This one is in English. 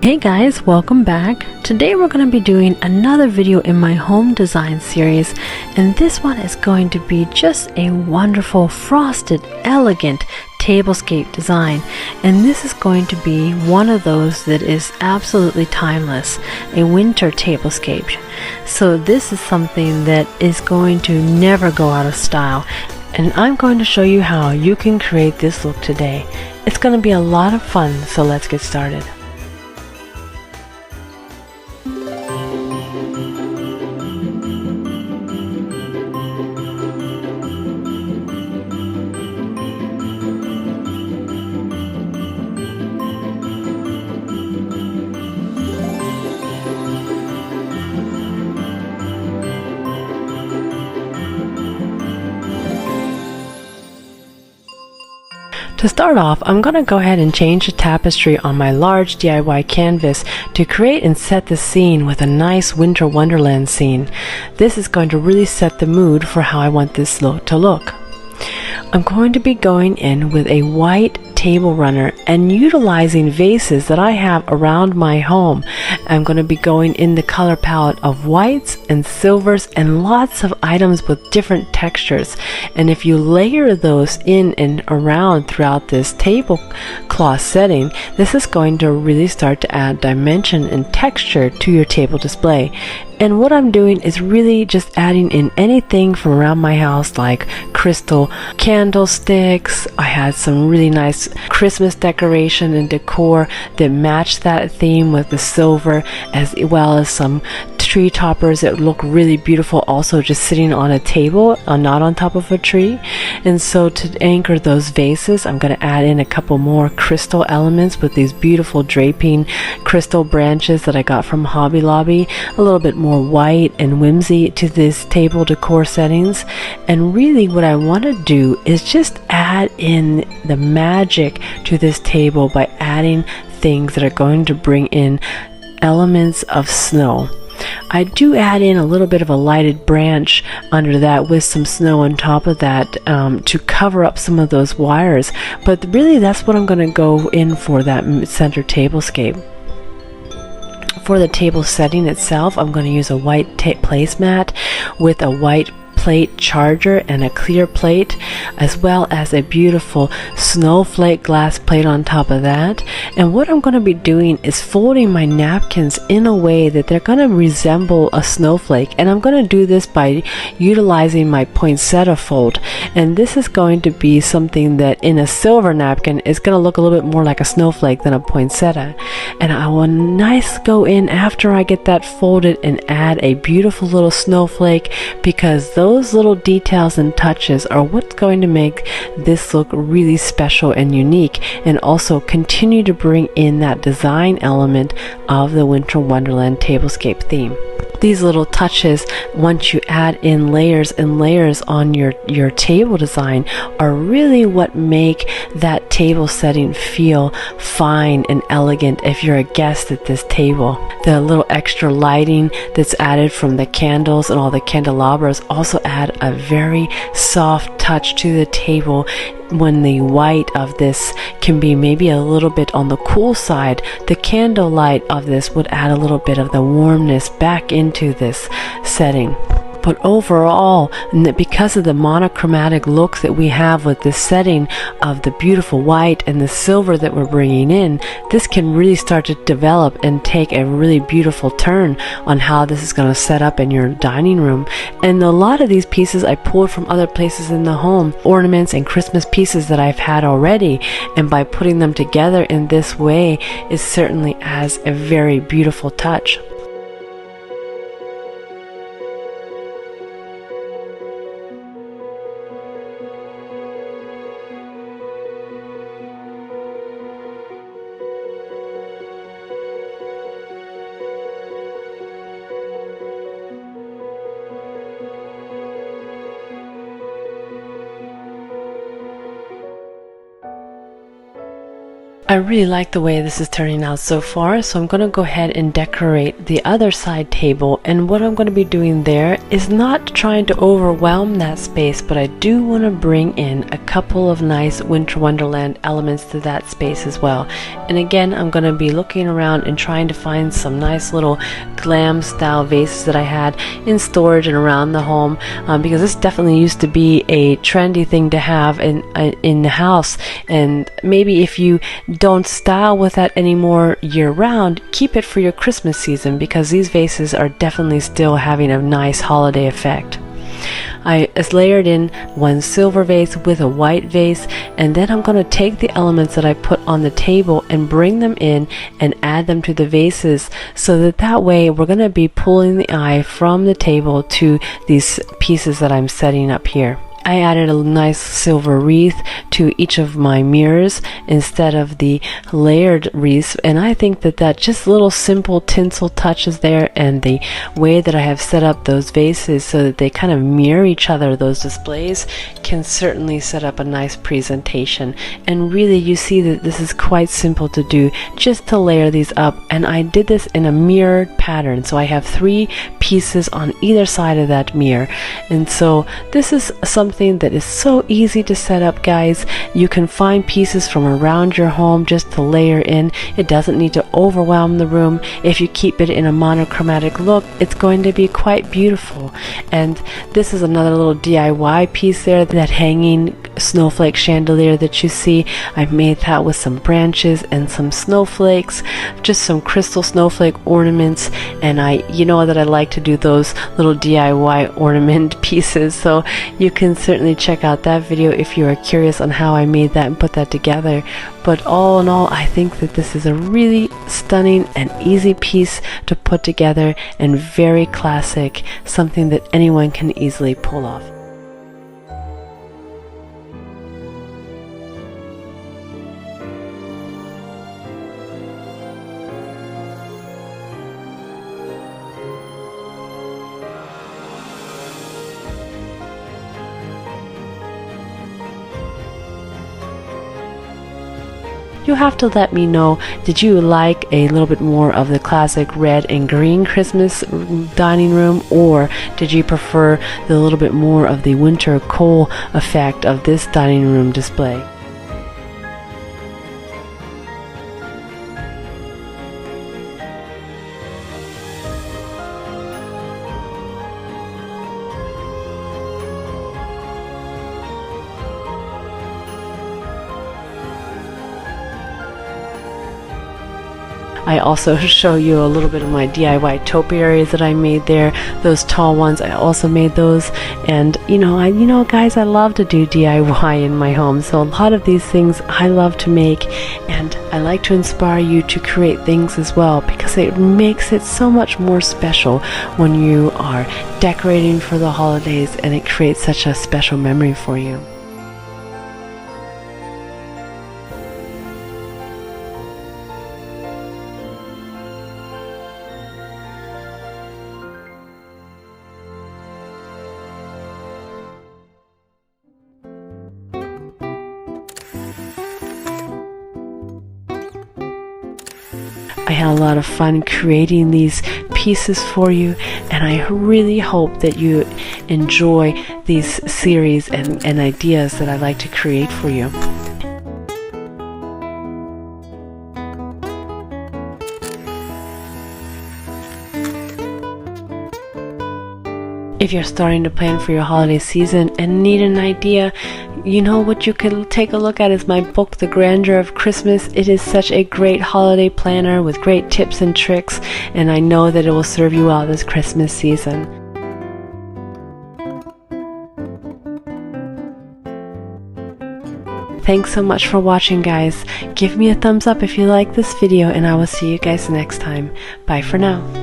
Hey guys, welcome back. Today we're going to be doing another video in my home design series, and this one is going to be just a wonderful frosted elegant tablescape design, and this is going to be one of those that is absolutely timeless, a winter tablescape. So this is something that is going to never go out of style, and I'm going to show you how you can create this look today. It's going to be a lot of fun, so let's get started. To start off, I'm going to go ahead and change the tapestry on my large DIY canvas to create and set the scene with a nice Winter Wonderland scene. This is going to really set the mood for how I want this look to look. I'm going to be going in with a white table runner and utilizing vases that I have around my home. I'm going to be going in the color palette of whites and silvers and lots of items with different textures. And if you layer those in and around throughout this tablecloth setting, this is going to really start to add dimension and texture to your table display. And what I'm doing is really just adding in anything from around my house, like crystal candlesticks. I had some really nice Christmas decoration and decor that matched that theme with the silver, as well as some tree toppers that look really beautiful also just sitting on a table, not on top of a tree. And so to anchor those vases, I'm going to add in a couple more crystal elements with these beautiful draping crystal branches that I got from Hobby Lobby, a little bit more white and whimsy to this table decor settings. And really what I want to do is just add in the magic to this table by adding things that are going to bring in elements of snow. I do add in a little bit of a lighted branch under that with some snow on top of that to cover up some of those wires, but really that's what I'm going to go in for that center tablescape. For the table setting itself, I'm going to use a white placemat with a white plate charger and a clear plate, as well as a beautiful snowflake glass plate on top of that. And what I'm going to be doing is folding my napkins in a way that they're going to resemble a snowflake, and I'm going to do this by utilizing my poinsettia fold. And this is going to be something that in a silver napkin is going to look a little bit more like a snowflake than a poinsettia. And I will go in after I get that folded and add a beautiful little snowflake, because those little details and touches are what's going to make this look really special and unique, and also continue to bring in that design element of the Winter Wonderland tablescape theme. These little touches, once you add in layers and layers on your table design, are really what make that table setting feel fine and elegant if you're a guest at this table. The little extra lighting that's added from the candles and all the candelabras also add a very soft touch to the table. When the white of this can be maybe a little bit on the cool side, the candlelight of this would add a little bit of the warmness back into this setting. But overall, because of the monochromatic look that we have with this setting of the beautiful white and the silver that we're bringing in, this can really start to develop and take a really beautiful turn on how this is going to set up in your dining room. And a lot of these pieces I pulled from other places in the home, ornaments and Christmas pieces that I've had already, and by putting them together in this way, it certainly adds a very beautiful touch. I really like the way this is turning out so far, so I'm going to go ahead and decorate the other side table. And what I'm going to be doing there is not trying to overwhelm that space, but I do want to bring in a couple of nice Winter Wonderland elements to that space as well. And again, I'm going to be looking around and trying to find some nice little glam style vases that I had in storage and around the home, because this definitely used to be a trendy thing to have in the house. And maybe if you don't style with that anymore year round, keep it for your Christmas season, because these vases are definitely still having a nice holiday effect. I layered in one silver vase with a white vase, and then I'm going to take the elements that I put on the table and bring them in and add them to the vases, so that way we're going to be pulling the eye from the table to these pieces that I'm setting up here. I added a nice silver wreath to each of my mirrors instead of the layered wreaths, and I think that just little simple tinsel touches there, and the way that I have set up those vases so that they kind of mirror each other, those displays, can certainly set up a nice presentation. And really, you see that this is quite simple to do, just to layer these up. And I did this in a mirrored pattern, so I have 3 pieces on either side of that mirror. And so this is something that is so easy to set up, guys. You can find pieces from around your home just to layer in. It doesn't need to overwhelm the room. If you keep it in a monochromatic look, it's going to be quite beautiful. And this is another little DIY piece there, that hanging snowflake chandelier that you see. I made that with some branches and some snowflakes, just some crystal snowflake ornaments. And you know that I like to do those little DIY ornament pieces, so you can certainly check out that video if you are curious on how I made that and put that together. But all in all, I think that this is a really stunning and easy piece to put together, and very classic, something that anyone can easily pull off. You'll have to let me know, did you like a little bit more of the classic red and green Christmas dining room, or did you prefer the little bit more of the winter coal effect of this dining room display? I also show you a little bit of my DIY topiaries that I made there. Those tall ones, I also made those. And you know, guys, I love to do DIY in my home. So a lot of these things I love to make, and I like to inspire you to create things as well, because it makes it so much more special when you are decorating for the holidays, and it creates such a special memory for you. I had a lot of fun creating these pieces for you, and I really hope that you enjoy these series and ideas that I like to create for you. If you're starting to plan for your holiday season and need an idea, you know what you could take a look at is my book, The Grandeur of Christmas. It is such a great holiday planner with great tips and tricks, and I know that it will serve you well this Christmas season. Thanks so much for watching, guys. Give me a thumbs up if you like this video, and I will see you guys next time. Bye for now.